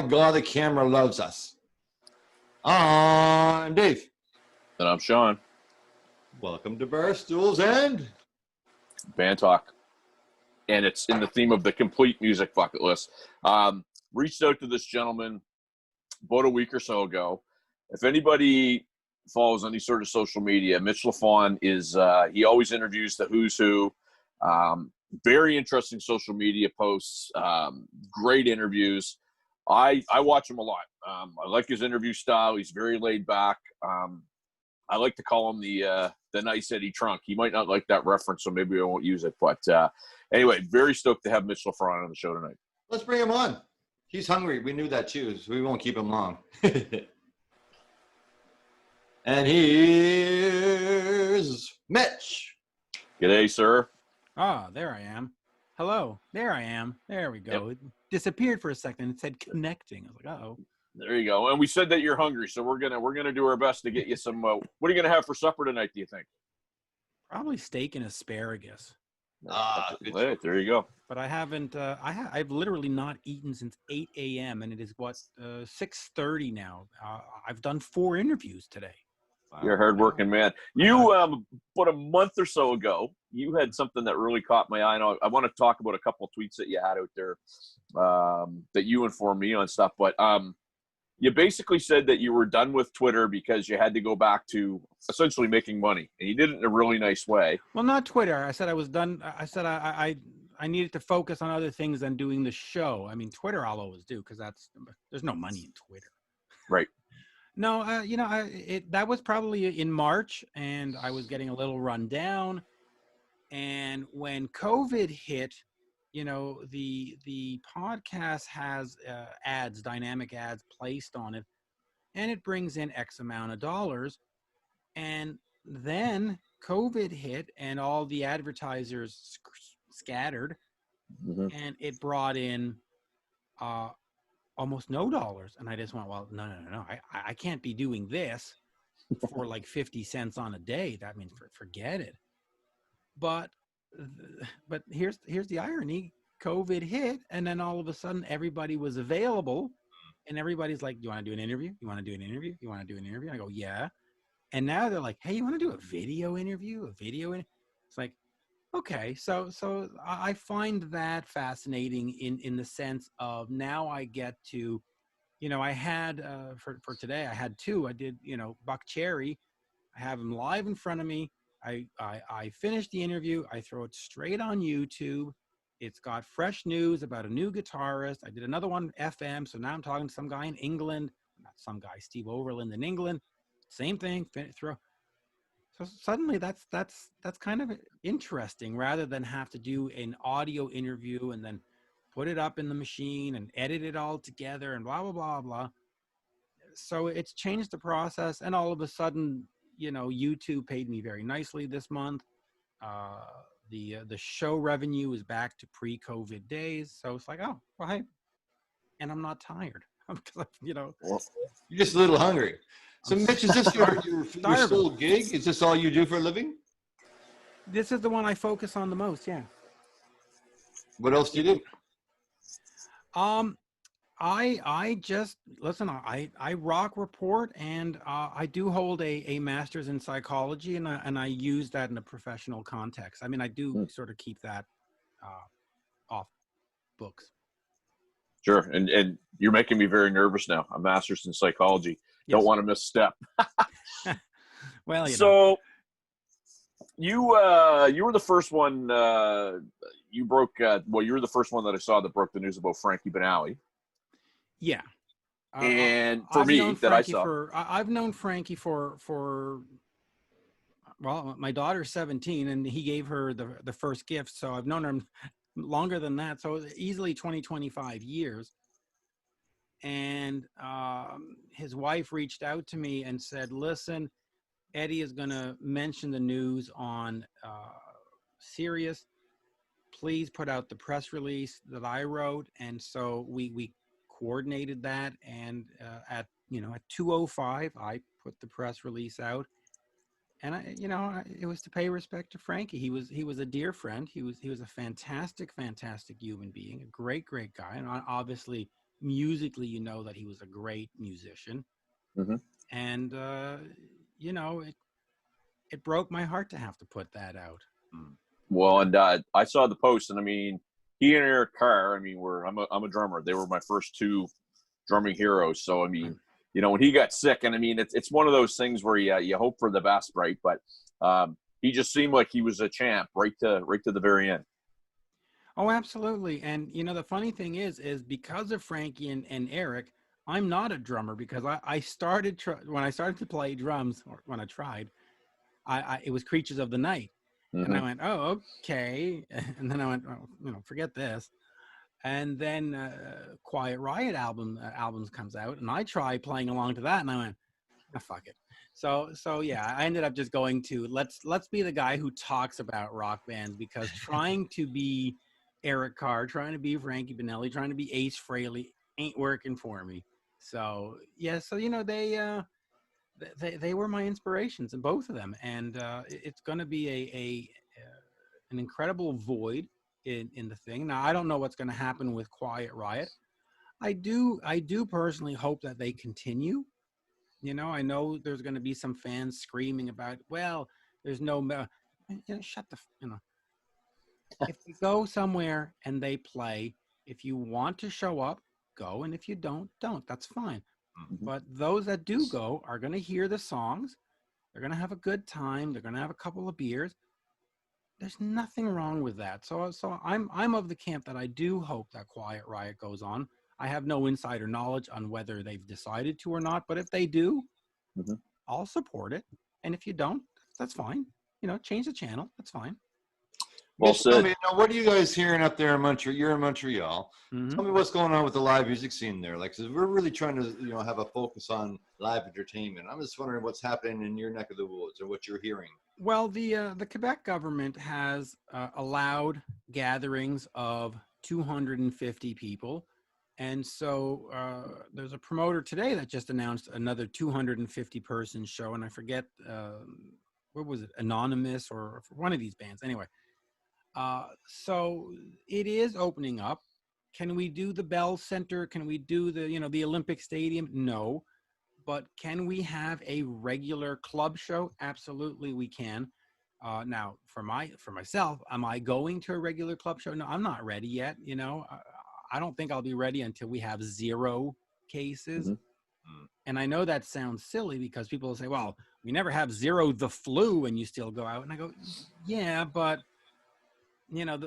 my God, the camera loves us. I'm Dave. And I'm Sean. Welcome to Barstools and Bandtalk. And it's in the theme of the complete music bucket list. Reached out to this gentleman about a week or so ago. If anybody follows any sort of social media, Mitch Lafon is, he always interviews the who's who. Very interesting social media posts, great interviews. I watch him a lot. I like his interview style. He's very laid back. I like to call him the nice Eddie Trunk. He might not like that reference, so maybe I won't use it. But anyway, very stoked to have Mitch Lafon on the show tonight. let's bring him on. He's hungry. We knew that too, so we won't keep him long. And here's Mitch. G'day, sir. There I am. Hello. There I am. There we go. Yep. It disappeared for a second. It said connecting. I was like, uh-oh. There you go. And we said that you're hungry, so we're gonna do our best to get you some. What are you gonna have for supper tonight? Do you think? Probably steak and asparagus. Hey, there you go. But I haven't. I've literally not eaten since 8 a.m. and it is 6:30 now. I've done 4 interviews today. You're a hardworking man. You about a month or so ago, you had something that really caught my eye. And I want to talk about a couple of tweets that you had out there that you informed me on stuff. But you basically said that you were done with Twitter because you had to go back to essentially making money, and you did it in a really nice way. Well, not Twitter. I said I was done. I said I needed to focus on other things than doing the show. I mean, Twitter I'll always do because there's no money in Twitter. Right. No, that was probably in March, and I was getting a little run down. And when COVID hit, the podcast has ads, dynamic ads placed on it, and it brings in X amount of dollars. And then COVID hit, and all the advertisers scattered, and it brought in almost no dollars. And I just went, well, no. I can't be doing this for like 50 cents on a day. That means forget it. But here's the irony. COVID hit, and then all of a sudden everybody was available, and everybody's like, you want to do an interview? You want to do an interview? You want to do an interview? I go, yeah. And now they're like, hey, you want to do a video interview? It's like, okay. So I find that fascinating in the sense of now I get to, I had for today, I had 2. I did, Buck Cherry. I have him live in front of me. I finished the interview. I throw it straight on YouTube. It's got fresh news about a new guitarist. I did another one FM. So now I'm talking to some guy in England, not some guy, Steve Overland in England. Same thing. So suddenly that's kind of interesting, rather than have to do an audio interview and then put it up in the machine and edit it all together and blah, blah, blah, blah. So it's changed the process. And all of a sudden, YouTube paid me very nicely this month. The show revenue is back to pre-COVID days. So it's like, oh, well, hey, and I'm not tired. Because, You're just a little hungry. So, Mitch, is this your sole gig? Is this all you do for a living? This is the one I focus on the most, yeah. What else do you do? I just listen. I rock report, and I do hold a master's in psychology, and I use that in a professional context. I mean, I do sort of keep that off books. Sure, and you're making me very nervous now. A master's in psychology. Yes. Don't want to misstep. Well, so you were the first one. You broke. You were the first one that I saw that broke the news about Frankie Benali. Yeah. And for me, that I saw. I've known Frankie for well, my daughter's 17, and he gave her the first gift, so I've known her longer than that, so easily 25 years. And his wife reached out to me and said, listen, Eddie is going to mention the news on Sirius. Please put out the press release that I wrote. And so we coordinated that. And at 2:05, I put the press release out. And it was to pay respect to Frankie. He was a dear friend. He was a fantastic human being, a great guy. And obviously musically, you know that he was a great musician. Mm-hmm. And, you know, it broke my heart to have to put that out. Well, and I saw the post, and I mean, he and Eric Carr, I mean, I'm a drummer. They were my first two drumming heroes. So I mean, you know, when he got sick, and I mean, it's one of those things where you hope for the best, right? But he just seemed like he was a champ right to the very end. Oh, absolutely. And, you know, the funny thing is because of Frankie and Eric, I'm not a drummer because I started when I started to play drums, or when I tried, it was Creatures of the Night. Mm-hmm. And I went, oh, okay. And then I went, oh, you know, forget this. And then Quiet Riot albums comes out, and I tried playing along to that, and I went, oh, fuck it. So yeah, I ended up just going to let's be the guy who talks about rock bands, because trying to be Eric Carr, trying to be Frankie Banelli, trying to be Ace Frehley ain't working for me. So yeah, so you know they were my inspirations, and both of them, and it's going to be an incredible void in the thing. Now I don't know what's going to happen with Quiet Riot. I do personally hope that they continue. You know, I know there's going to be some fans screaming about, well, there's no, you know, shut the, you know, if you go somewhere and they play, if you want to show up, go, and if you don't, that's fine. Mm-hmm. But those that do go are going to hear the songs. They're going to have a good time. They're going to have a couple of beers. There's nothing wrong with that. So I'm of the camp that I do hope that Quiet Riot goes on. I have no insider knowledge on whether they've decided to or not, but if they do, Mm-hmm. I'll support it. And if you don't, that's fine. You know, change the channel. That's fine. Well Mitch, tell said. me, now, what are you guys hearing up there in Montreal? You're in Montreal. Mm-hmm. Tell me what's going on with the live music scene there. Like, 'cause we're really trying to, you know, have a focus on live entertainment. I'm just wondering what's happening in your neck of the woods or what you're hearing. Well, the Quebec government has allowed gatherings of 250 people. And so there's a promoter today that just announced another 250 person show. And I forget, what was it? Anonymous or one of these bands. Anyway, so it is opening up. Can we do the Bell Center? Can we do the, you know, the Olympic Stadium? No. But can we have a regular club show? Absolutely, we can. Now, for myself, am I going to a regular club show? No, I'm not ready yet. You know, I don't think I'll be ready until we have 0 cases. Mm-hmm. And I know that sounds silly because people will say, well, we never have 0 the flu and you still go out. And I go, yeah, but, you know,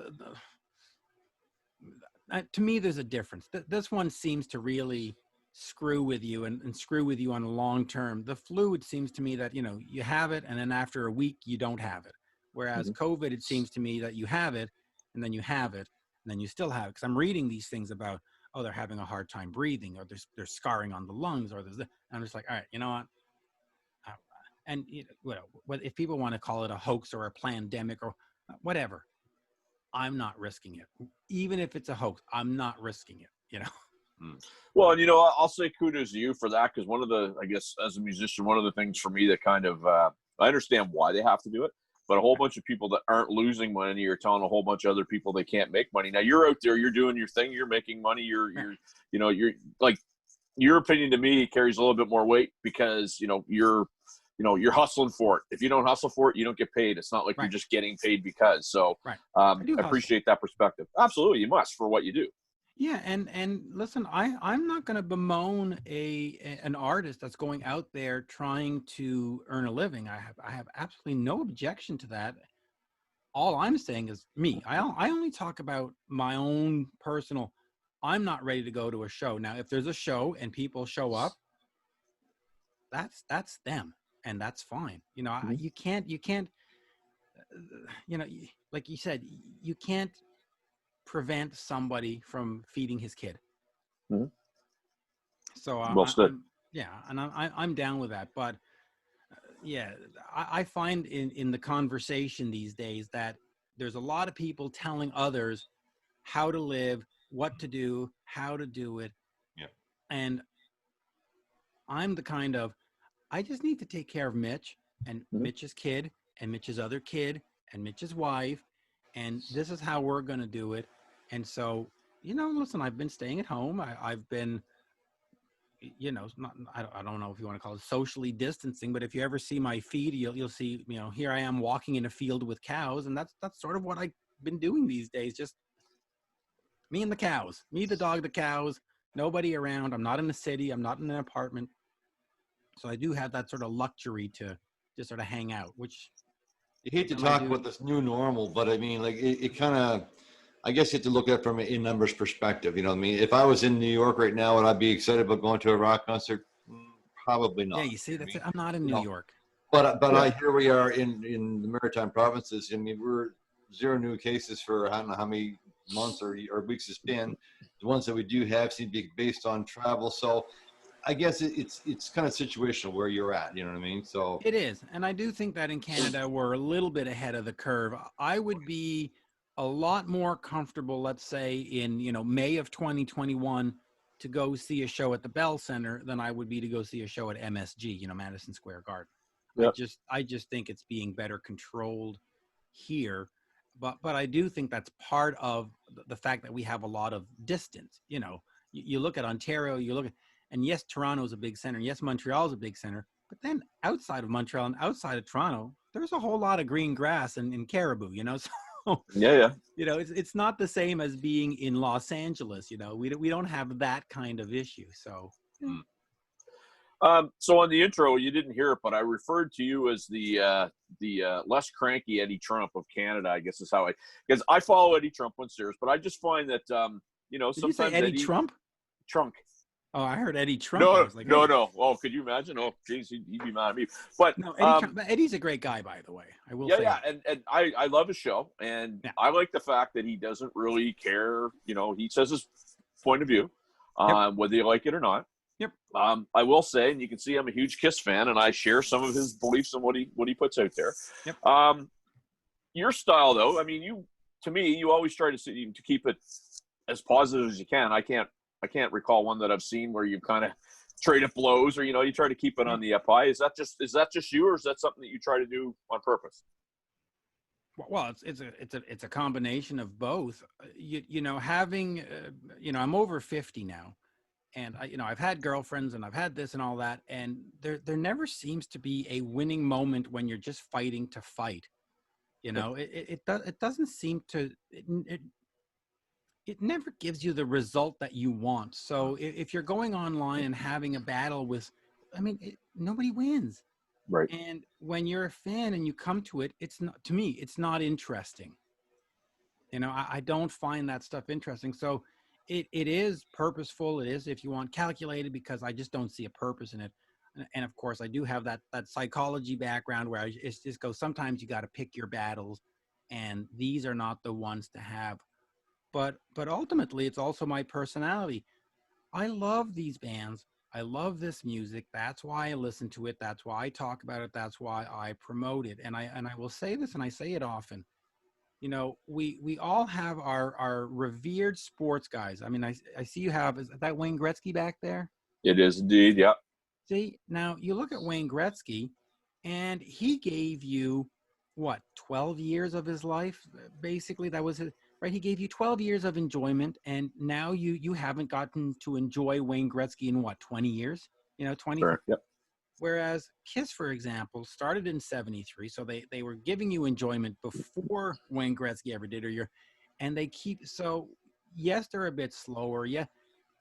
to me, there's a difference. This one seems to really screw with you and screw with you on the long term. The flu, it seems to me that, you know, you have it and then after a week you don't have it. Whereas COVID, it seems to me that you have it and then you have it and then you still have it. Because I'm reading these things about, oh, they're having a hard time breathing, or they're scarring on the lungs, or there's. And I'm just like, all right, you know what? And you know, if people want to call it a hoax or a pandemic or whatever, I'm not risking it. Even if it's a hoax, I'm not risking it, you know? Well, and you know, I'll say kudos to you for that, because one of the, I guess, as a musician, one of the things for me that kind of, I understand why they have to do it, but a whole bunch of people that aren't losing money, you're telling a whole bunch of other people they can't make money. Now you're out there, you're doing your thing, you're making money, you're you know, you're like, your opinion to me carries a little bit more weight because, you know, you're hustling for it. If you don't hustle for it, you don't get paid. It's not like you're just getting paid because. So I appreciate that perspective. Absolutely, you must for what you do. Yeah, and listen, I'm not going to bemoan an artist that's going out there trying to earn a living. I have absolutely no objection to that. All I'm saying is me. I only talk about my own personal. I'm not ready to go to a show. Now, if there's a show and people show up, that's them, and that's fine. You know, you can't, you know, like you said, you can't prevent somebody from feeding his kid. Mm-hmm. So I'm down with that. But yeah, I find in the conversation these days that there's a lot of people telling others how to live, what to do, how to do it. Yeah. And I'm the kind of, I just need to take care of Mitch and Mitch's kid and Mitch's other kid and Mitch's wife. And this is how we're going to do it. And so listen, I've been staying at home. I've been, I don't know if you want to call it socially distancing, but if you ever see my feed, you'll see, here I am walking in a field with cows, and that's sort of what I've been doing these days. Just me and the cows, me, the dog, the cows, nobody around. I'm not in the city. I'm not in an apartment. So I do have that sort of luxury to just sort of hang out, which You hate to talk about this new normal, but I mean, like it kind of, I guess you have to look at it from an in numbers perspective. You know what I mean? If I was in New York right now, would I be excited about going to a rock concert? Probably not. yeah, you see, that's it. I'm not in New York. But Yeah. here we are in the maritime provinces. I mean, we're 0 new cases for I don't know how many months or weeks it's been. The ones that we do have seem to be based on travel. So I guess it's kind of situational where you're at. You know what I mean? So It is. And I do think that in Canada, we're a little bit ahead of the curve. I would be a lot more comfortable, let's say in, May of 2021 to go see a show at the Bell Center than I would be to go see a show at MSG, Madison Square Garden. Yep. I just think it's being better controlled here. But I do think that's part of the fact that we have a lot of distance. You look at Ontario, and yes, Toronto's a big center. Yes, Montreal's a big center. But then outside of Montreal and outside of Toronto, there's a whole lot of green grass and caribou, So, Yeah. it's not the same as being in Los Angeles. We don't have that kind of issue. So, So on the intro, you didn't hear it, but I referred to you as the less cranky Eddie Trump of Canada, I guess is how because I follow Eddie Trump on Sears, but I just find that, did you sometimes say Eddie Trump? Trunk. Oh, I heard Eddie Trump. No, I was like, no, hey. no. Oh, could you imagine? Oh, geez, he'd be mad at me. But No, Eddie Trump, Eddie's a great guy, by the way. I will say. yeah, that. and I love his show, and Yeah. I like the fact that he doesn't really care. He says his point of view, whether you like it or not. Yep. I will say, and you can see I'm a huge Kiss fan, and I share some of his beliefs and what he puts out there. Yep. Your style, though, I mean, to me, you always try to keep it as positive as you can. I can't recall one that I've seen where you kind of traded blows, or you try to keep it on the up high. Is that just you, or is that something that you try to do on purpose? Well, it's a combination of both. Having I'm over 50 now, and I've had girlfriends and I've had this and all that, and there never seems to be a winning moment when you're just fighting to fight. It doesn't seem to. It never gives you the result that you want. So if you're going online and having a battle with, nobody wins. Right. And when you're a fan and you come to it, to me, it's not interesting. I don't find that stuff interesting. So it is purposeful. It is, if you want, calculated, because I just don't see a purpose in it. And of course I do have that psychology background where it just goes, sometimes you got to pick your battles, and these are not the ones to have. But ultimately, it's also my personality. I love these bands. I love this music. That's why I listen to it. That's why I talk about it. That's why I promote it. And I will say this, and I say it often. We all have our revered sports guys. I mean, I see you have, is that Wayne Gretzky back there? It is indeed, yeah. See, now you look at Wayne Gretzky, and he gave you, 12 years of his life? Basically, that was it. Right, he gave you 12 years of enjoyment, and now you haven't gotten to enjoy Wayne Gretzky in 20 years? 20. Sure. Yep. Whereas Kiss, for example, started in 73, so they were giving you enjoyment before Wayne Gretzky ever did, and they keep, so yes, they're a bit slower, yeah,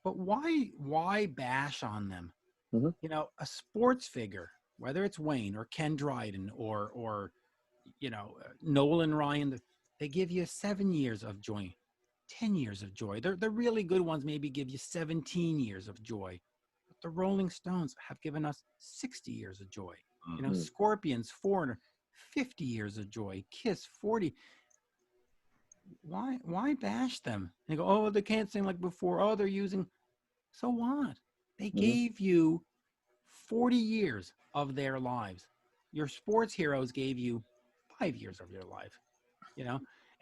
but why bash on them? Mm-hmm. A sports figure, whether it's Wayne or Ken Dryden or Nolan Ryan, they give you 7 years of joy, 10 years of joy. The really good ones maybe give you 17 years of joy. But the Rolling Stones have given us 60 years of joy. Mm-hmm. Scorpions, Foreigner, 50 years of joy. Kiss, 40. Why bash them? They go, oh, they can't sing like before. Oh, they're using. So what? They gave you 40 years of their lives. Your sports heroes gave you 5 years of their life.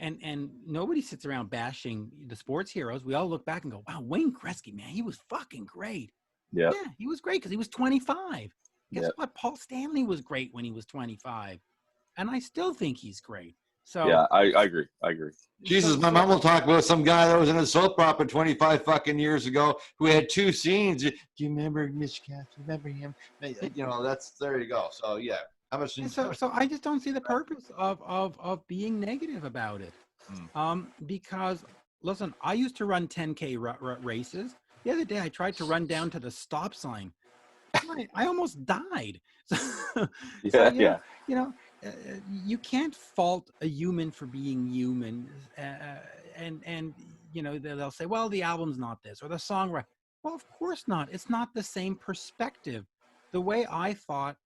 And nobody sits around bashing the sports heroes. We all look back and go, wow, Wayne Gretzky, man, he was fucking great. Yeah, he was great because he was 25. Guess Yep. what? Paul Stanley was great when he was 25. And I still think he's great. So Yeah, I agree. I agree. Jesus, my mom will talk about some guy that was in a soap opera 25 fucking years ago who had 2 scenes. Do you remember Mitch Katz? Remember him? You know, there you go. So yeah, how much? so I just don't see the purpose of being negative about it. Because listen, I used to run 10K races. The other day I tried to run down to the stop sign. I almost died. So Yeah. you know, you can't fault a human for being human. And you know, they'll say, well, the album's not this or the song. Well, of course not. It's not the same perspective. The way I thought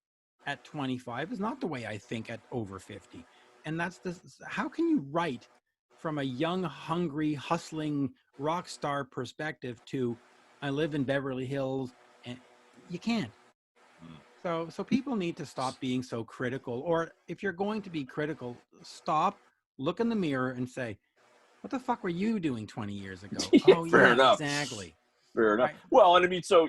at 25 is not the way I think at over 50. And that's how can you write from a young, hungry, hustling rock star perspective to I live in Beverly Hills, and you can't. So people need to stop being so critical, or if you're going to be critical, stop, look in the mirror and say, what the fuck were you doing 20 years ago? Yeah, Oh fair yeah, enough. exactly. Fair enough. Right. Well, and I mean, so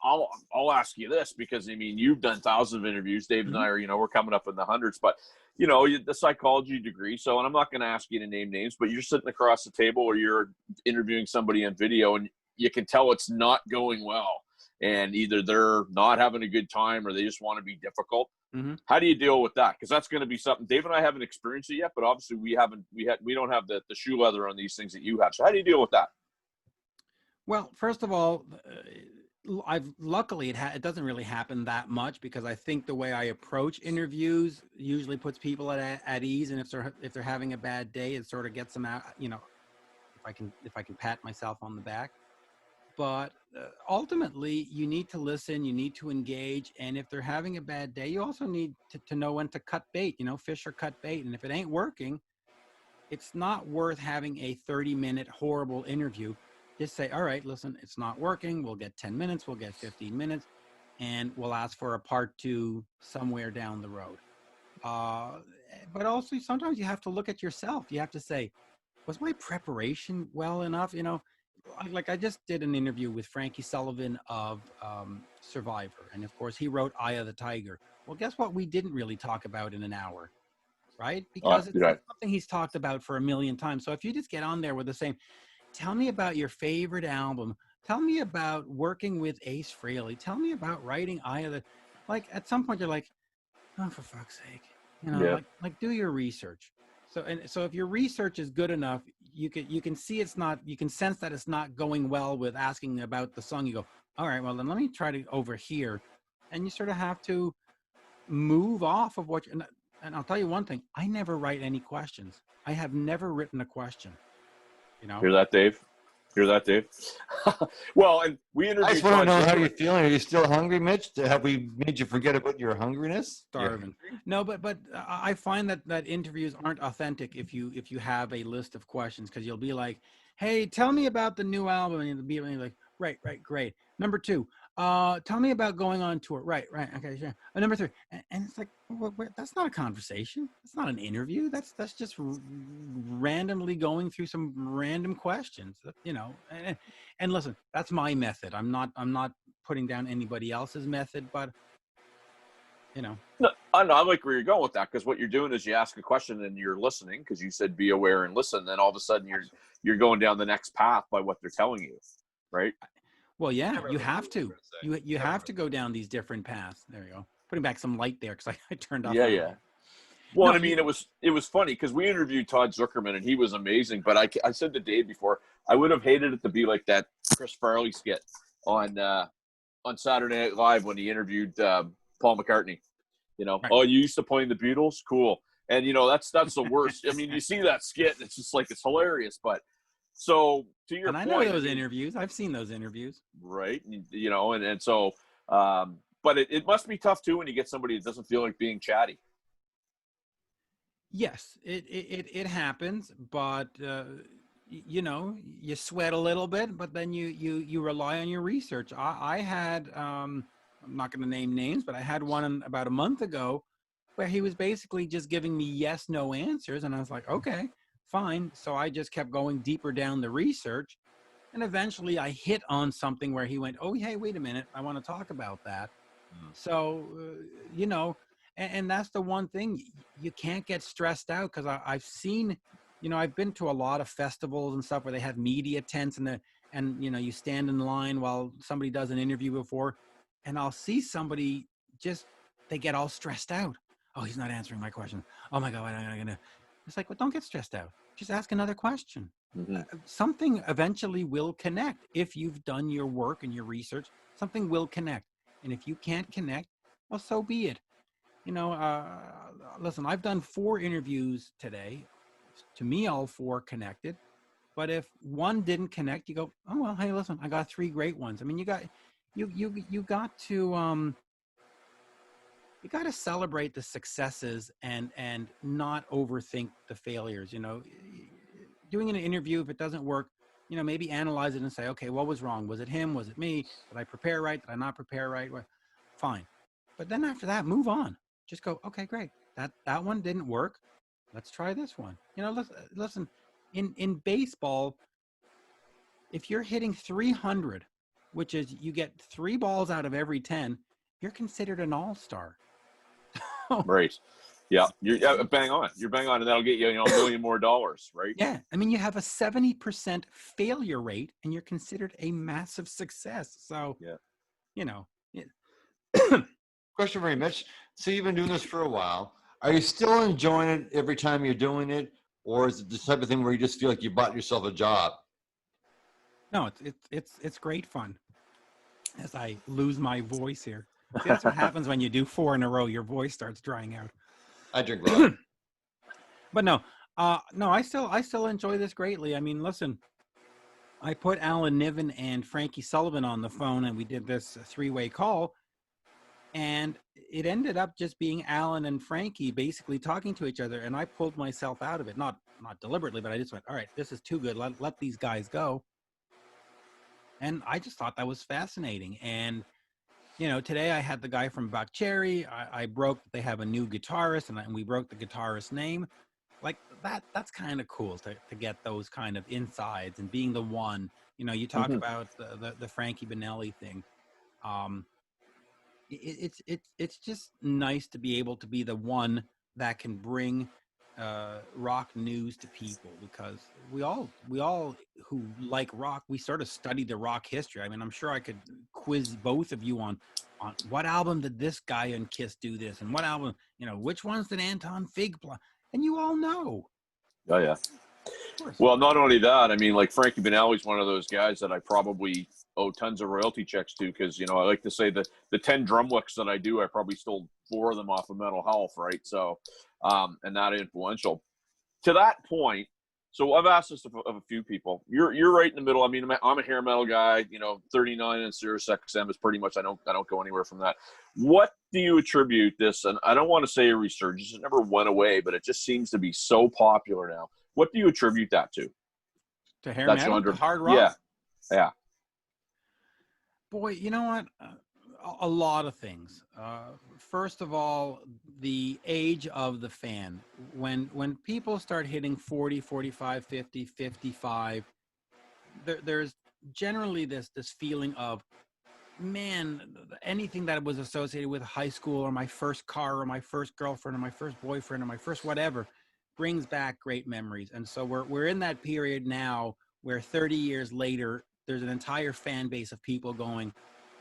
I'll ask you this because I mean, you've done thousands of interviews. Dave and I are, you know, we're coming up in the hundreds, but you know, the psychology degree. So, and I'm not going to ask you to name names, but you're sitting across the table or you're interviewing somebody on video and you can tell it's not going well. And either they're not having a good time or they just want to be difficult. How do you deal with that? Because that's going to be something Dave and I haven't experienced it yet, but obviously we don't have the shoe leather on these things that you have. So how do you deal with that? Well, first of all, luckily it doesn't really happen that much because I think the way I approach interviews usually puts people at ease, and if they're having a bad day, it sort of gets them out. You know, if I can pat myself on the back. But ultimately, you need to listen, you need to engage, and if they're having a bad day, you also need to know when to cut bait. You know, fish or cut bait, and if it ain't working, it's not worth having a 30-minute horrible interview. Just say, all right, listen, it's not working. We'll get 10 minutes, we'll get 15 minutes, and we'll ask for a part 2 somewhere down the road. But also, sometimes you have to look at yourself. You have to say, was my preparation well enough? You know, like I just did an interview with Frankie Sullivan of Survivor. And of course, he wrote Eye of the Tiger. Well, guess what? We didn't really talk about in an hour, right? Because it's something he's talked about for a million times. So if you just get on there with the same, tell me about your favorite album. Tell me about working with Ace Frehley. Tell me about writing Eye of the, like at some point you're like, oh, for fuck's sake, you know, like do your research. So if your research is good enough, you can see you can sense that it's not going well with asking about the song. You go, all right, well then let me try to over here, and you sort of have to move off of what. And I'll tell you one thing: I never write any questions. I have never written a question. You know. Hear that, Dave? Hear that, Dave? Well, and we interviewed. I just want to know how you're feeling. Are you still hungry, Mitch? Have we made you forget about your hungriness? Starving. No, but I find that interviews aren't authentic if you have a list of questions, because you'll be like, hey, tell me about the new album, and you'll be like, right, great. Number 2, tell me about going on tour. Right, okay, sure. Number 3, and it's like, that's not a conversation. That's not an interview. That's just randomly going through some random questions. You know, and listen, that's my method. I'm not putting down anybody else's method, but you know. No, I know. I like where you're going with that, because what you're doing is you ask a question and you're listening, because you said be aware and listen. Then all of a sudden you're going down the next path by what they're telling you, right? Well, yeah, you have to. You have to go down these different paths. There you go. Putting back some light there because I turned off. Yeah. Well, no, I mean, it was funny because we interviewed Todd Zuckerman and he was amazing. But I said to Dave before, I would have hated it to be like that Chris Farley skit on Saturday Night Live when he interviewed Paul McCartney. You know, right. Oh, you used to play in the Beatles? Cool. And, you know, that's the worst. I mean, you see that skit and it's just like, it's hilarious. But so to your point. And I know those interviews. I've seen those interviews. Right. You know, and so, but it must be tough too when you get somebody that doesn't feel like being chatty. Yes, it happens, but you know, you sweat a little bit, but then you rely on your research. I had I'm not going to name names, but I had one about a month ago where he was basically just giving me yes, no answers, and I was like, okay, fine. So I just kept going deeper down the research, and eventually I hit on something where he went, oh, hey, wait a minute, I want to talk about that. So you know. And that's the one thing, you can't get stressed out, because I've seen, I've been to a lot of festivals and stuff where they have media tents, and you stand in line while somebody does an interview before, and I'll see somebody just, they get all stressed out. Oh, he's not answering my question. Oh my God, what am I gonna? It's like, well, don't get stressed out. Just ask another question. Something eventually will connect. If you've done your work and your research, something will connect. And if you can't connect, well, so be it. Listen, I've done 4 interviews today. To me, all 4 connected. But if one didn't connect, you go, oh well, hey, listen, I got 3 great ones. I mean, you got to celebrate the successes and not overthink the failures. Doing an interview, if it doesn't work, maybe analyze it and say, okay, what was wrong? Was it him? Was it me? Did I prepare right? Did I not prepare right? Well, fine. But then after that, move on. Just go, okay, great. That one didn't work. Let's try this one. Listen, in baseball, if you're hitting 300, which is you get 3 balls out of every 10, you're considered an all-star. Right. Yeah. You're bang on. You're bang on, and that'll get you, $1 million more, right? Yeah. I mean, you have a 70% failure rate, and you're considered a massive success. So, yeah. Question for you, Mitch. So you've been doing this for a while. Are you still enjoying it every time you're doing it, or is it the type of thing where you just feel like you bought yourself a job? No, it's great fun. As I lose my voice here, see, that's what happens when you do 4 in a row. Your voice starts drying out. I drink water. But no, I still enjoy this greatly. I mean, listen, I put Alan Niven and Frankie Sullivan on the phone, and we did this 3-way call, and it ended up just being Alan and Frankie basically talking to each other, and I pulled myself out of it, not deliberately, but I just went, all right, this is too good. Let these guys go. And I just thought that was fascinating. And today I had the guy from Buck Cherry. I broke that they have a new guitarist, and we broke the guitarist's name. Like that's kind of cool to get those kind of insides, and being the one. You talk about the Frankie Benelli thing. It's just nice to be able to be the one that can bring rock news to people, because we all who like rock, we sort of study the rock history. I mean, I'm sure I could quiz both of you on what album did this guy in Kiss do this, and what album, which ones did Anton Fig play, and you all know. Oh yeah. Well, not only that, I mean, like Frankie Benelli's one of those guys that I probably owe tons of royalty checks to, because I like to say that the 10 drum licks that I do, I probably stole 4 of them off of Mental Health, right? So, and that influential. To that point, so I've asked this of a few people. You're right in the middle. I mean, I'm a hair metal guy. 39 and Sirius XM is pretty much, I don't go anywhere from that. What do you attribute this? And I don't want to say a resurgence. It never went away, but it just seems to be so popular now. What do you attribute that to? To hair metal, to hard rock? Yeah. Boy, you know what? A lot of things. First of all, the age of the fan. When people start hitting 40, 45, 50, 55, there's generally this feeling of, man, anything that was associated with high school, or my first car, or my first girlfriend, or my first boyfriend, or my first whatever, brings back great memories. And so we're in that period now where 30 years later, there's an entire fan base of people going,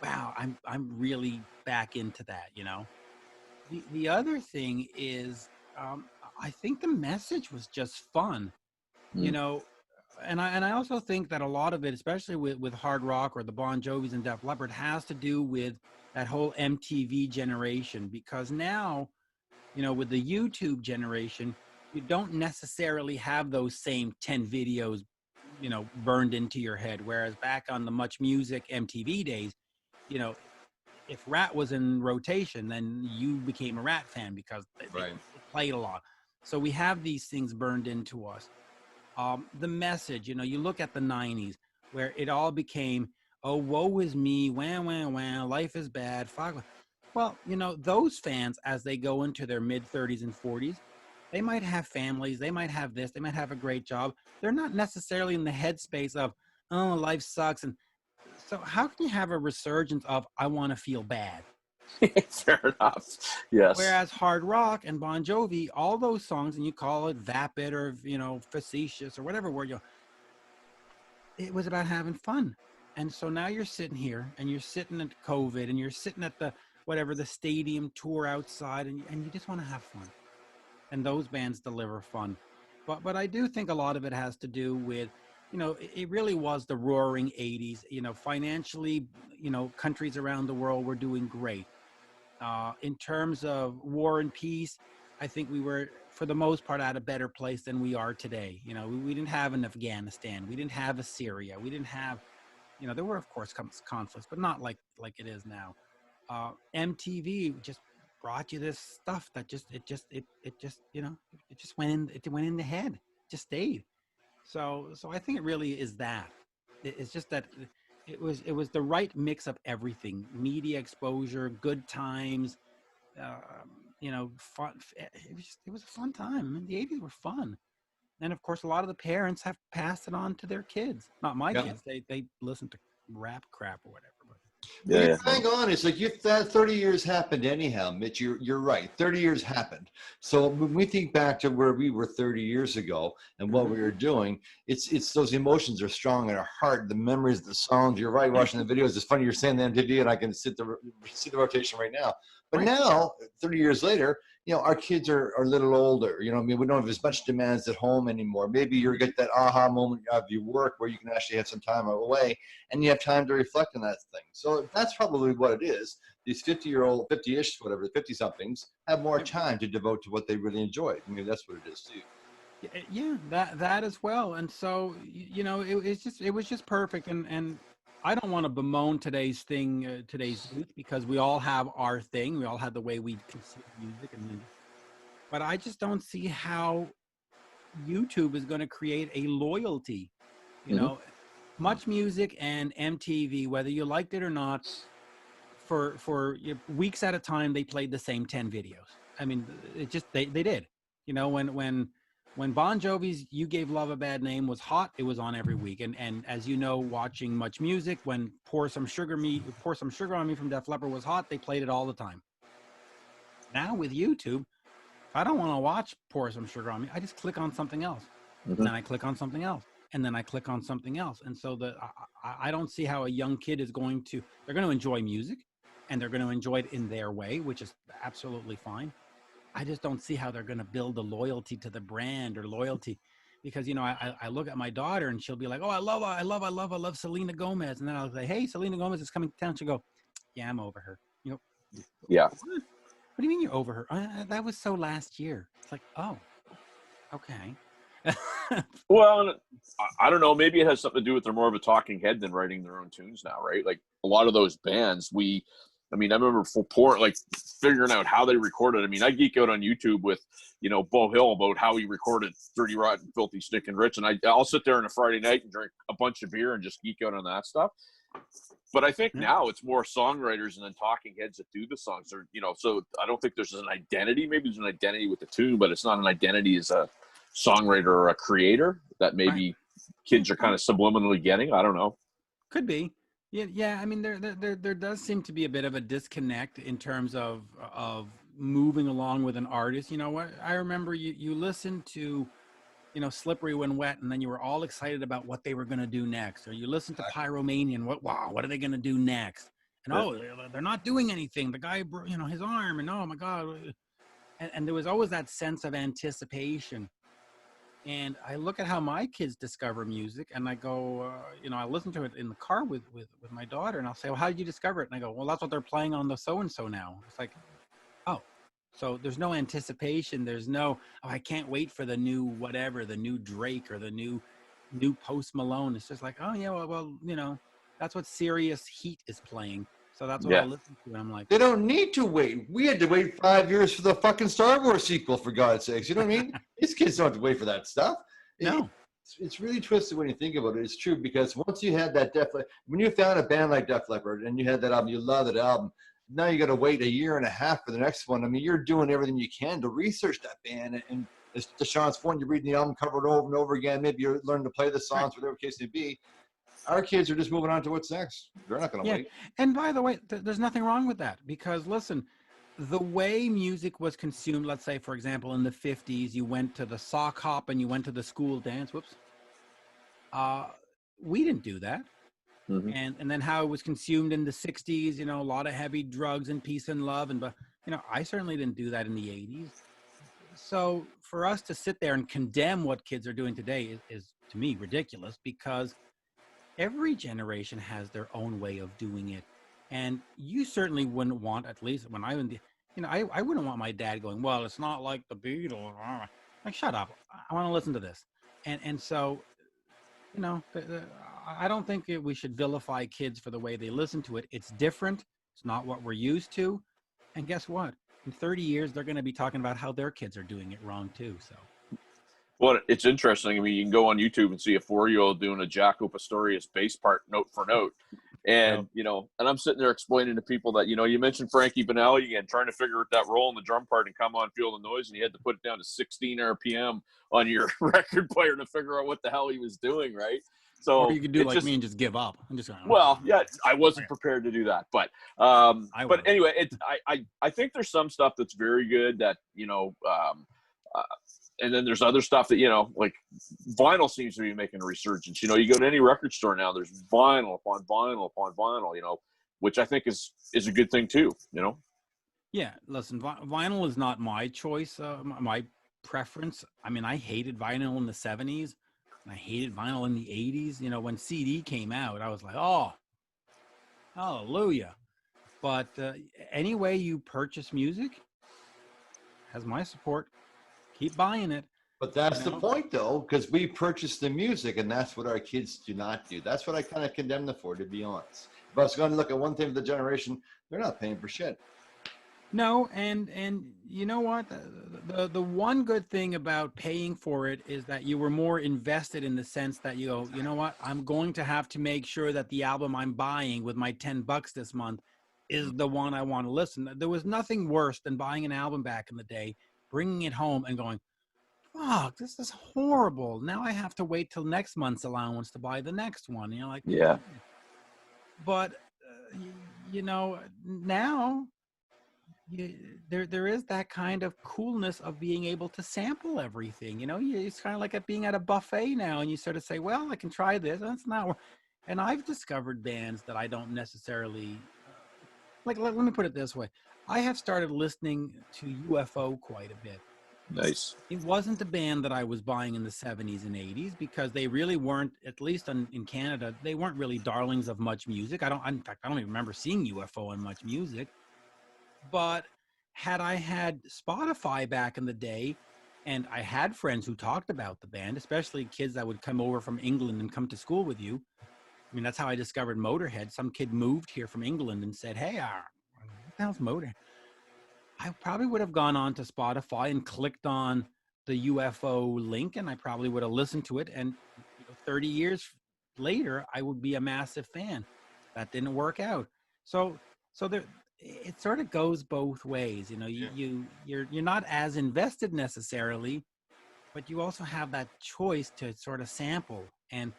wow, I'm really back into that. The other thing is, I think the message was just fun, and I also think that a lot of it, especially with hard rock or the Bon Jovis and Def Leppard, has to do with that whole MTV generation, because now, with the YouTube generation, you don't necessarily have those same 10 videos, burned into your head. Whereas back on the Much Music MTV days, if Rat was in rotation, then you became a Rat fan because they played a lot. So we have these things burned into us. The message, you look at the 90s where it all became, oh, woe is me, wah, wah, wah, life is bad, fuck. Well, those fans, as they go into their mid-30s and 40s, they might have families, they might have this, they might have a great job. They're not necessarily in the headspace of, oh, life sucks. And so how can you have a resurgence of, I want to feel bad? Fair enough. Yes. Whereas hard rock and Bon Jovi, all those songs, and you call it vapid or, facetious or whatever word it was about having fun. And so now you're sitting here and you're sitting at COVID and you're sitting at the stadium tour outside, and you just want to have fun. And those bands deliver fun. But I do think a lot of it has to do with, it really was the roaring 80s. Financially, countries around the world were doing great. In terms of war and peace, I think we were, for the most part, at a better place than we are today. We didn't have an Afghanistan. We didn't have a Syria. We didn't have, there were, of course, conflicts, but not like it is now. MTV just brought you this stuff that just went in the head, just stayed. So I think it really is that. It's just that it was the right mix of everything: media exposure, good times, fun. It was a fun time. I mean, the 80s were fun. And of course, a lot of the parents have passed it on to their kids. Not my kids. They listen to rap crap or whatever. But Well, you're bang on. It's like if that 30 years happened anyhow, Mitch, you're right. 30 years happened. So when we think back to where we were 30 years ago and what we were doing, it's those emotions are strong in our heart, the memories, the songs. You're right, watching the videos. It's funny you're saying the MTV, and I can see the rotation right now. But now, 30 years later, our kids are a little older. I mean, we don't have as much demands at home anymore. Maybe you get that aha moment of your work where you can actually have some time away and you have time to reflect on that thing. So that's probably what it is. These 50-year-old, 50-ish, whatever, 50-somethings have more time to devote to what they really enjoy. I mean, that's what it is too. Yeah, that as well. And so, it was just perfect. And I don't want to bemoan today's youth, because we all have our thing. We all have the way we consume music, but I just don't see how YouTube is going to create a loyalty. Much Music and MTV, whether you liked it or not, for weeks at a time, they played the same 10 videos. I mean, it just they did. When Bon Jovi's "You Gave Love a Bad Name" was hot, it was on every week. And as you know, watching Much Music, when Pour Some Sugar on Me from Def Leppard was hot, they played it all the time. Now with YouTube, if I don't want to watch Pour Some Sugar on Me, I just click on something else. And then I click on something else. And then I click on something else. And so I don't see how a young kid is they're going to enjoy music, and they're going to enjoy it in their way, which is absolutely fine. I just don't see how they're going to build a loyalty to the brand or loyalty, because, I look at my daughter and she'll be like, "Oh, I love Selena Gomez." And then I'll say, "Hey, Selena Gomez is coming to town." She'll go, "Yeah, I'm over her." Yeah. What do you mean you're over her? That was so last year. It's like, oh, okay. Well, I don't know. Maybe it has something to do with they're more of a talking head than writing their own tunes now, right? Like a lot of those bands, I remember figuring out how they recorded. I mean, I geek out on YouTube with, Bo Hill about how he recorded Dirty Rotten Filthy Stinking Rich. And I'll sit there on a Friday night and drink a bunch of beer and just geek out on that stuff. But I think now it's more songwriters and then talking heads that do the songs. Or, so I don't think there's an identity. Maybe there's an identity with the tune, but it's not an identity as a songwriter or a creator that maybe kids are kind of subliminally getting. I don't know. Could be. Yeah. I mean, there does seem to be a bit of a disconnect in terms of moving along with an artist. What I remember, you listened to, Slippery When Wet, and then you were all excited about what they were going to do next. Or you listened to Pyromania, and what are they going to do next? And they're not doing anything. The guy, his arm, and oh my God. And there was always that sense of anticipation. And I look at how my kids discover music, and I go, I listen to it in the car with my daughter, and I'll say, "Well, how did you discover it?" And I go, "Well, that's what they're playing on the so-and-so now." It's like, oh, so there's no anticipation. There's no, I can't wait for the new whatever, the new Drake or the new Post Malone. It's just like, oh yeah, well, that's what Serious Heat is playing. So that's what I listen to. And I'm like, they don't need to wait. We had to wait 5 years for the fucking Star Wars sequel, for God's sakes. You know what I mean? These kids don't have to wait for that stuff. No. It's really twisted when you think about it. It's true, because once you had that when you found a band like Def Leppard and you had that album, you love that album. Now you got to wait a year and a half for the next one. I mean, you're doing everything you can to research that band. And to Sean's point, you're reading the album cover over and over again. Maybe you're learning to play the songs, whatever the case may be. our kids are just moving on to what's next. They're not going to wait. And by the way, there's nothing wrong with that, because listen, the way music was consumed, let's say, for example, in the 50s, you went to the sock hop and you went to the school dance. Whoops. We didn't do that. Mm-hmm. And then how it was consumed in the 60s, you know, a lot of heavy drugs and peace and love. But, you know, I certainly didn't do that in the 80s. So for us to sit there and condemn what kids are doing today is to me, ridiculous, because every generation has their own way of doing it. And you certainly wouldn't want, at least when I wouldn't want my dad going, well, it's not like the Beatles. Like, shut up. I want to listen to this. And so, you know, I don't think we should vilify kids for the way they listen to it. It's different. It's not what we're used to. And guess what? In 30 years, they're going to be talking about how their kids are doing it wrong too. So. Well, it's interesting. I mean, you can go on YouTube and see a 4-year-old doing a Jaco Pastorius bass part note for note. And, you know, and I'm sitting there explaining to people that, you know, you mentioned Frankie Banali again, trying to figure out that roll in the drum part and come on, feel the noise. And you had to put it down to 16 RPM on your record player to figure out what the hell he was doing, right? So or you could do like me and just give up. I'm just going, well, yeah, I wasn't prepared to do that, but anyway, I think there's some stuff that's very good that, you know, and then there's other stuff that, you know, like vinyl seems to be making a resurgence. You know, you go to any record store now, there's vinyl upon vinyl upon vinyl, you know, which I think is a good thing too, you know? Yeah, listen, vinyl is not my choice, my preference. I mean, I hated vinyl in the 70s. And I hated vinyl in the 80s. You know, when CD came out, I was like, oh, hallelujah. But any way you purchase music has my support. Keep buying it. But that's the point, though, because we purchase the music, and that's what our kids do not do. That's what I kind of condemn them for, to be honest. If I was going to look at one thing of the generation, they're not paying for shit. No, and you know what? The one good thing about paying for it is that you were more invested, in the sense that you go, you know what? I'm going to have to make sure that the album I'm buying with my $10 this month is the one I want to listen. There was nothing worse than buying an album back in the day, bringing it home and going, fuck, this is horrible. Now I have to wait till next month's allowance to buy the next one. You know, like, yeah. But you know, now there is that kind of coolness of being able to sample everything. You know, it's kind of like being at a buffet now, and you sort of say, well, I can try this. That's not. And I've discovered bands that I don't necessarily like. Let me put it this way: I have started listening to UFO quite a bit. Nice. It wasn't a band that I was buying in the 70s and 80s, because they really weren't, at least in Canada, they weren't really darlings of much music. In fact, I don't even remember seeing UFO in much music. But had I had Spotify back in the day, and I had friends who talked about the band, especially kids that would come over from England and come to school with you. I mean, that's how I discovered Motorhead. Some kid moved here from England and said, hey, what the hell's Motorhead? I probably would have gone on to Spotify and clicked on the UFO link, and I probably would have listened to it. And 30 years later, I would be a massive fan. That didn't work out. So there, it sort of goes both ways. You know, you're not as invested necessarily, but you also have that choice to sort of sample. And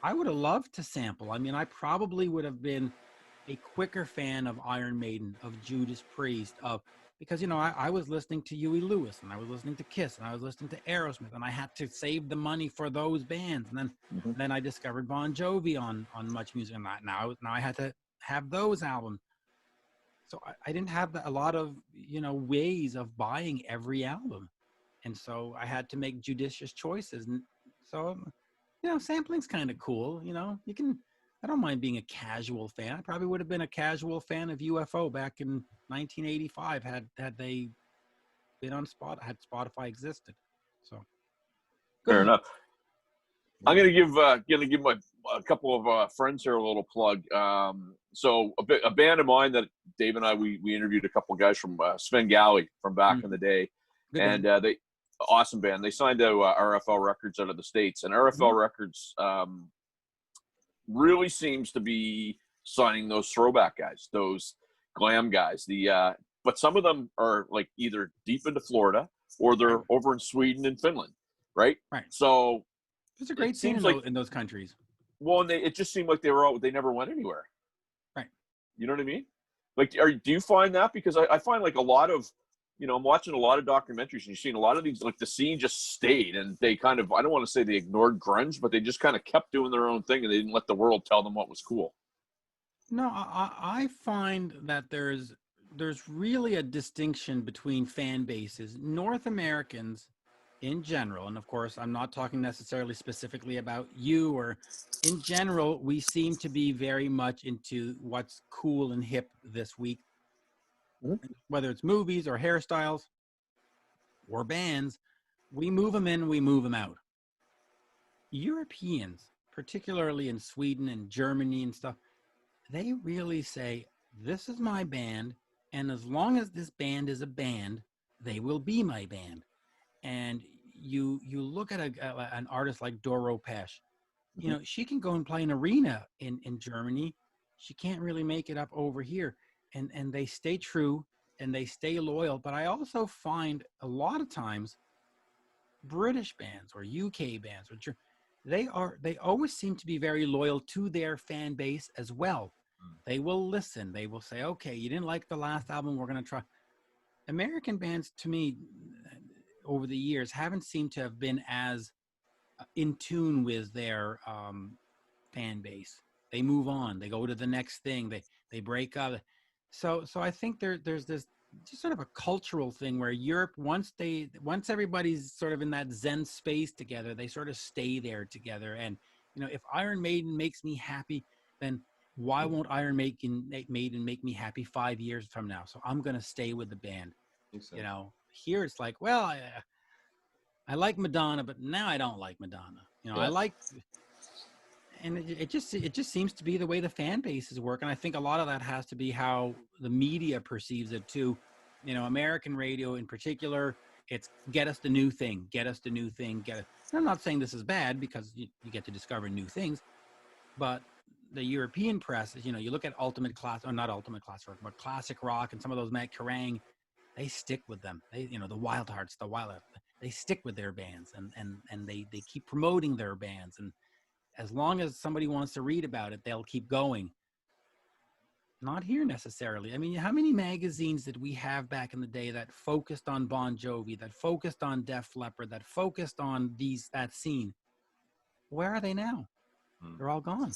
I would have loved to sample. I mean, I probably would have been a quicker fan of Iron Maiden, of Judas Priest, because, you know, I was listening to Huey Lewis, and I was listening to Kiss, and I was listening to Aerosmith, and I had to save the money for those bands. And then I discovered Bon Jovi on Much Music, and now I had to have those albums. So I didn't have a lot of, you know, ways of buying every album. And so I had to make judicious choices. And so, you know, sampling's kind of cool. You know, I don't mind being a casual fan. I probably would have been a casual fan of UFO back in 1985 had they been on had Spotify existed. So fair enough. I'm gonna give a couple of friends here a little plug. So a band of mine that Dave and I we interviewed a couple of guys from Svengali from back in the day, and they awesome band. They signed to RFL Records out of the States, and RFL Records really seems to be signing those throwback guys, those glam guys. But some of them are like either deep into Florida or they're over in Sweden and Finland, right? Right. So there's a great scene in those countries. Well, and it just seemed like they never went anywhere. Right. You know what I mean? Like, do you find that? Because I find like a lot of, I'm watching a lot of documentaries and you've seen a lot of these, like the scene just stayed and they kind of, I don't want to say they ignored grunge, but they just kind of kept doing their own thing and they didn't let the world tell them what was cool. No, I find that there's really a distinction between fan bases. North Americans in general, and of course, I'm not talking necessarily specifically about you, or in general, we seem to be very much into what's cool and hip this week, whether it's movies or hairstyles or bands. We move them in, we move them out. Europeans, particularly in Sweden and Germany and stuff, they really say, this is my band, and as long as this band is a band, they will be my band. And you look at an artist like Doro Pesch, she can go and play an arena in Germany. She can't really make it up over here. And they stay true and they stay loyal. But I also find a lot of times British bands or UK bands, they always seem to be very loyal to their fan base as well. They will listen. They will say, okay, you didn't like the last album, we're going to try. American bands, to me, over the years, haven't seemed to have been as in tune with their fan base. They move on. They go to the next thing. They break up. So I think there's this just sort of a cultural thing where Europe, once everybody's sort of in that Zen space together, they sort of stay there together. And if Iron Maiden makes me happy, then why won't Iron Maiden make me happy 5 years from now? So I'm going to stay with the band. So. Here it's like, well, I like Madonna, but now I don't like Madonna. I like, and it just seems to be the way the fan bases work. And I think a lot of that has to be how the media perceives it too. American radio in particular, it's get us the new thing, get us the new thing, get it. And I'm not saying this is bad because you get to discover new things, but the European press, you look at not Ultimate Classic Rock, but classic rock and some of those Matt Kerrang, they stick with them. They, the Wild Hearts, they stick with their bands and they keep promoting their bands. And as long as somebody wants to read about it, they'll keep going. Not here necessarily. I mean, how many magazines did we have back in the day that focused on Bon Jovi, that focused on Def Leppard, that focused on that scene? Where are they now? They're all gone.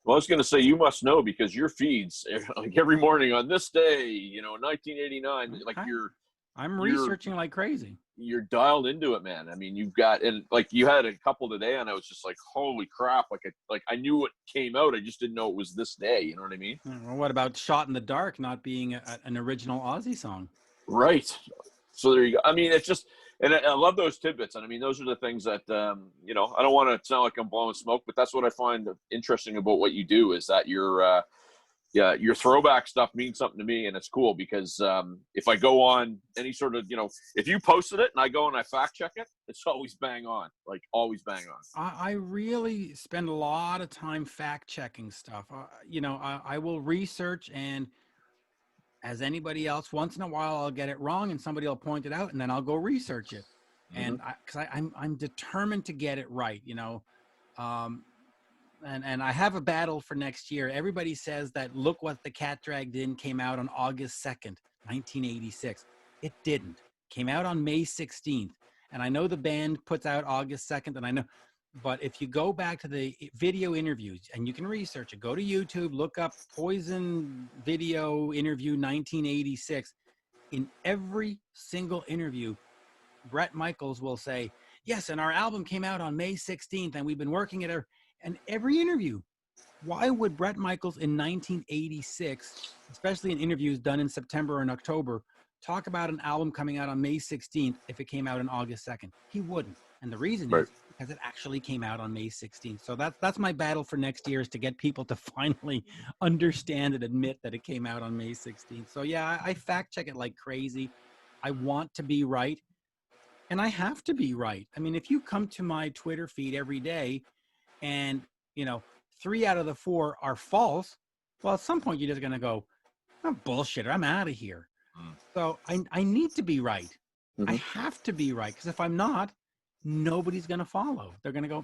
Well, I was going to say, you must know because your feeds, like every morning on this day, 1989, like I'm researching like crazy. You're dialed into it, man. I mean, you've got, and like you had a couple today and I was just like, holy crap. Like I knew it came out. I just didn't know it was this day. You know what I mean? Well, what about Shot in the Dark not being an original Aussie song? Right. So there you go. I mean, it's just, and I love those tidbits. And I mean, those are the things that, I don't want to sound like I'm blowing smoke, but that's what I find interesting about what you do is that your throwback stuff means something to me. And it's cool because if I go on any sort of, if you posted it and I go and I fact check it, it's always bang on, like always bang on. I really spend a lot of time fact checking stuff. I will research, and as anybody else, once in a while I'll get it wrong and somebody will point it out and then I'll go research it. And because I'm determined to get it right, and I have a battle for next year. Everybody says that Look What the Cat Dragged In came out on August 2nd, 1986. It didn't. Came out on May 16th. And I know the band puts out August 2nd, and I know, but if you go back to the video interviews and you can research it, go to YouTube, look up Poison video interview 1986. In every single interview, Bret Michaels will say, yes, and our album came out on May 16th, and we've been working at and every interview. Why would Bret Michaels in 1986, especially in interviews done in September and October, talk about an album coming out on May 16th if it came out on August 2nd? He wouldn't. And the reason is because it actually came out on May 16th. So that's my battle for next year, is to get people to finally understand and admit that it came out on May 16th. So yeah, I fact check it like crazy. I want to be right. And I have to be right. I mean, if you come to my Twitter feed every day and, 3 out of the 4 are false, well, at some point you're just going to go, I'm bullshitter, I'm out of here. So I need to be right. I have to be right, because if I'm not, nobody's going to follow. They're going to go,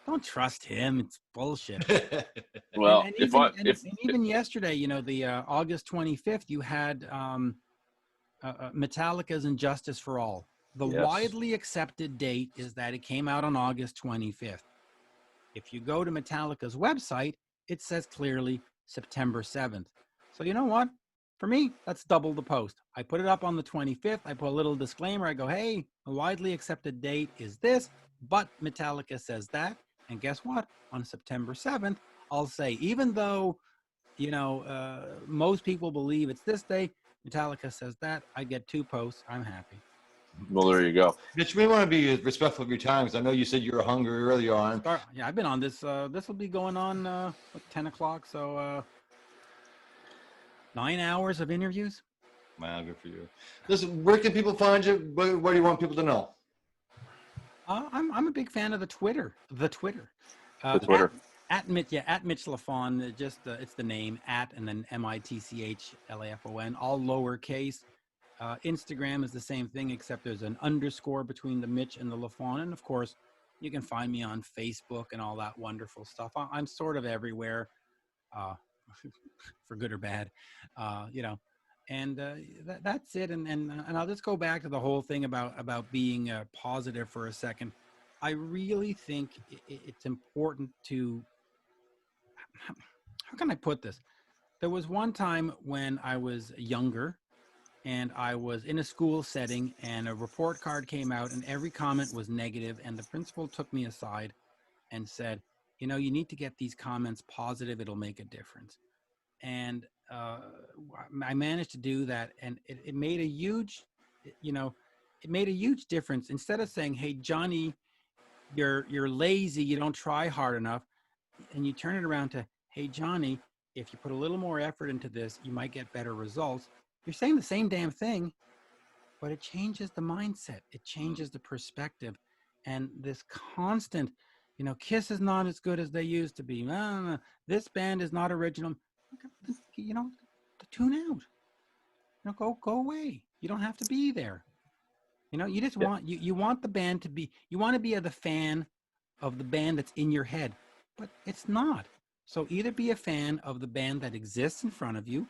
Don't trust him. It's bullshit. Well, And if even yesterday, the August 25th, you had Metallica's "And Justice for All." The yes. widely accepted date is that it came out on August 25th. If you go to Metallica's website, it says clearly September 7th. So you know what? For me, that's double the post. I put it up on the 25th. I put a little disclaimer. I go, hey, the widely accepted date is this, but Metallica says that. And guess what? On September 7th, I'll say, even though, most people believe it's this day, Metallica says that, I get 2 posts. I'm happy. Well, there you go. Mitch, we want to be respectful of your time because I know you said you were hungry earlier on. Yeah, I've been on this. This will be going on 10 o'clock. So 9 hours of interviews. Wow, good for you. Listen, where can people find you? What do you want people to know? I'm a big fan of the Twitter. The Twitter. At Mitch Lafon. Just it's the name at and then MITCHLAFON, all lowercase. Instagram is the same thing, except there's an underscore between the Mitch and the Lafon. And of course, you can find me on Facebook and all that wonderful stuff. I'm sort of everywhere, for good or bad, And that's it. And I'll just go back to the whole thing about being positive for a second. I really think it's important to. How can I put this? There was one time when I was younger, and I was in a school setting, and a report card came out, and every comment was negative, and the principal took me aside and said, you need to get these comments positive. It'll make a difference. And I managed to do that, and it made a huge, it made a huge difference. Instead of saying, hey, Johnny, you're lazy, you don't try hard enough, and you turn it around to, hey, Johnny, if you put a little more effort into this, you might get better results. You're saying the same damn thing, but it changes the mindset. It changes the perspective. And this constant, Kiss is not as good as they used to be. No. This band is not original. Tune out. Go away. You don't have to be there. You just want, you want the band to be, you want to be the fan of the band that's in your head, but it's not. So either be a fan of the band that exists in front of you,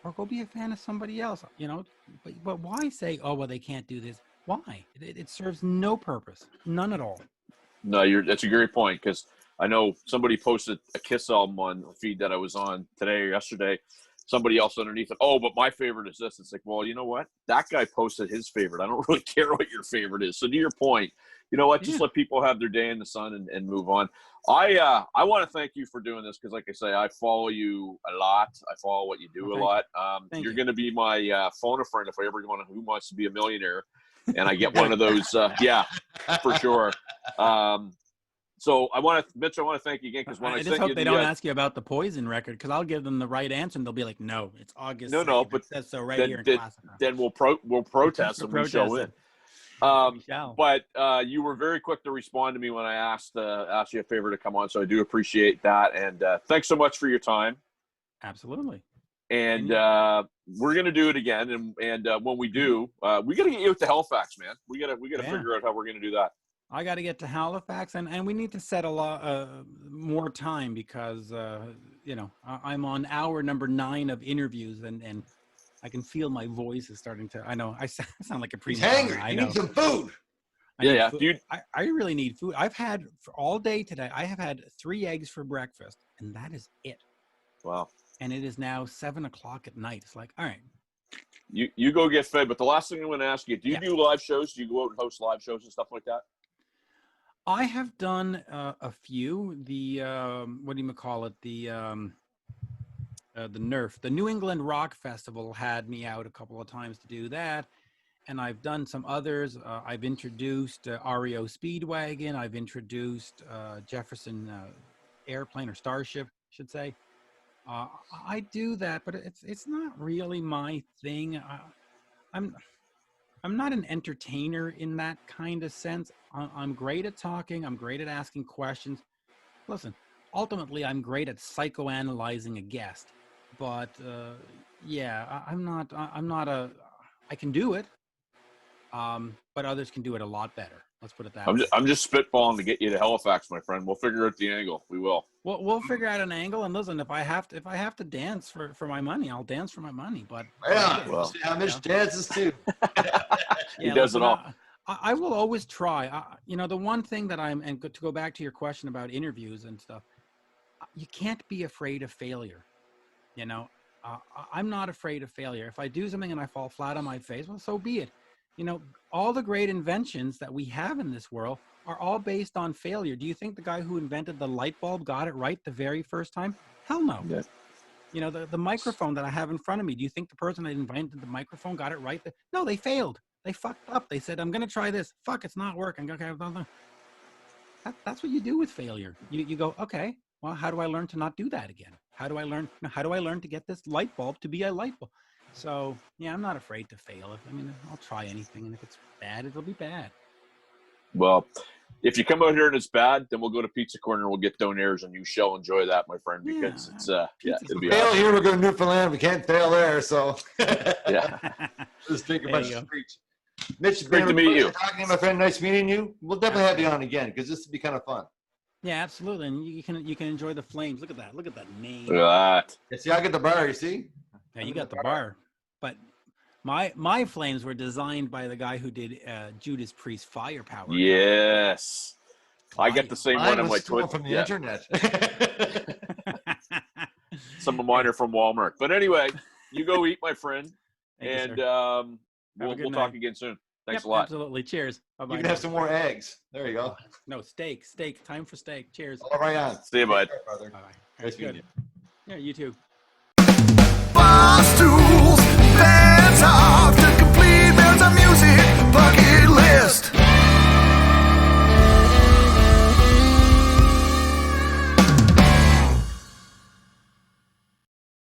or go be a fan of somebody else, but why say, oh, well, they can't do this? Why? It serves no purpose, none at all. No, that's a great point, because I know somebody posted a Kiss album on a feed that I was on today or yesterday. Somebody else underneath it, oh, but my favorite is this. It's like, well, you know what? That guy posted his favorite. I don't really care what your favorite is. So to your point, you know what? Just let people have their day in the sun and move on. I want to thank you for doing this, because, like I say, I follow you a lot. I follow what you do a lot. You're going to be my phone a friend if I ever go on Who Wants to Be a Millionaire, and I get one of those. Yeah, for sure. So Mitch, I want to thank you again, because when I just hope they don't ask you about the Poison record, because I'll give them the right answer and they'll be like, "No, it's August." No, but it says so right here in Classica. Then we'll protest and we'll show in. But you were very quick to respond to me when I asked you a favor to come on, so I do appreciate that. And thanks so much for your time. Absolutely. And we're gonna do it again. And when we do, we gotta get you out to Halifax, man. We gotta figure out how we're gonna do that. I got to get to Halifax, and we need to set a lot more time, because I'm on hour number 9 of interviews, and I can feel my voice is starting to. I know I sound like a prima donna. He's hangry. I need some food. Yeah. Dude, I really need food. I've had for all day today. I have had 3 eggs for breakfast, and that is it. Wow. And it is now 7 o'clock at night. It's like, all right. You go get fed. But the last thing I'm going to ask you: do you do live shows? Do you go out and host live shows and stuff like that? I have done a few. The what do you call it? The NERF, the New England Rock Festival, had me out a couple of times to do that, and I've done some others. I've introduced REO Speedwagon. I've introduced Jefferson Airplane, or Starship, I should say. I do that, but it's not really my thing. I'm not an entertainer in that kind of sense. I'm great at talking. I'm great at asking questions. Listen, ultimately, I'm great at psychoanalyzing a guest. But I'm not I can do it. But others can do it a lot better. Let's put it that I'm way. I'm just spitballing to get you to Halifax, my friend. We'll figure out the angle. We will. We'll figure out an angle, and listen, if I have to dance for my money, I'll dance for my money. But Yeah, Well, see how Mitch dances too. He does it all. I will always try. The one thing that to go back to your question about interviews and stuff, you can't be afraid of failure. I'm not afraid of failure. If I do something and I fall flat on my face, well, so be it. All the great inventions that we have in this world are all based on failure. Do you think the guy who invented the light bulb got it right the very first time? Hell no. Yeah. The microphone that I have in front of me, do you think the person that invented the microphone got it right? No, they failed. They fucked up. They said, I'm going to try this. Fuck, it's not working. Okay, that's what you do with failure. You go, okay, well, how do I learn to not do that again? How do I learn to get this light bulb to be a light bulb? So, yeah, I'm not afraid to fail. I'll try anything, and if it's bad, it'll be bad. Well, if you come out here and it's bad, then we'll go to Pizza Corner. We'll get donaires, and you shall enjoy that, my friend, because it's it'll be Fail awesome. here, we're going to Newfoundland. We can't fail there, so Yeah. just think There about you the go. streets. Mitch, Great to meet you. Talking to my friend, nice meeting you. We'll definitely have you on again because this would be kind of fun. Yeah, absolutely, and you can enjoy the flames. Look at that name. Look at that. Yeah, see, I get the bar. You see? Yeah, you got the bar, but my flames were designed by the guy who did Judas Priest Firepower. Yes. I get the same Mine one on was my stolen Twitter. from the internet. Some of mine are from Walmart. But anyway, you go eat, my friend, Thank you, and sir. we'll good talk night. again soon. Thanks Yep, a lot. Absolutely. Cheers. Bye-bye. You can have some more eggs. There you go. No, steak. Time for steak. Cheers. All right, on. See you, bud. Take care, brother. Bye-bye. Nice meeting Good. you. Yeah, you too. Barstools.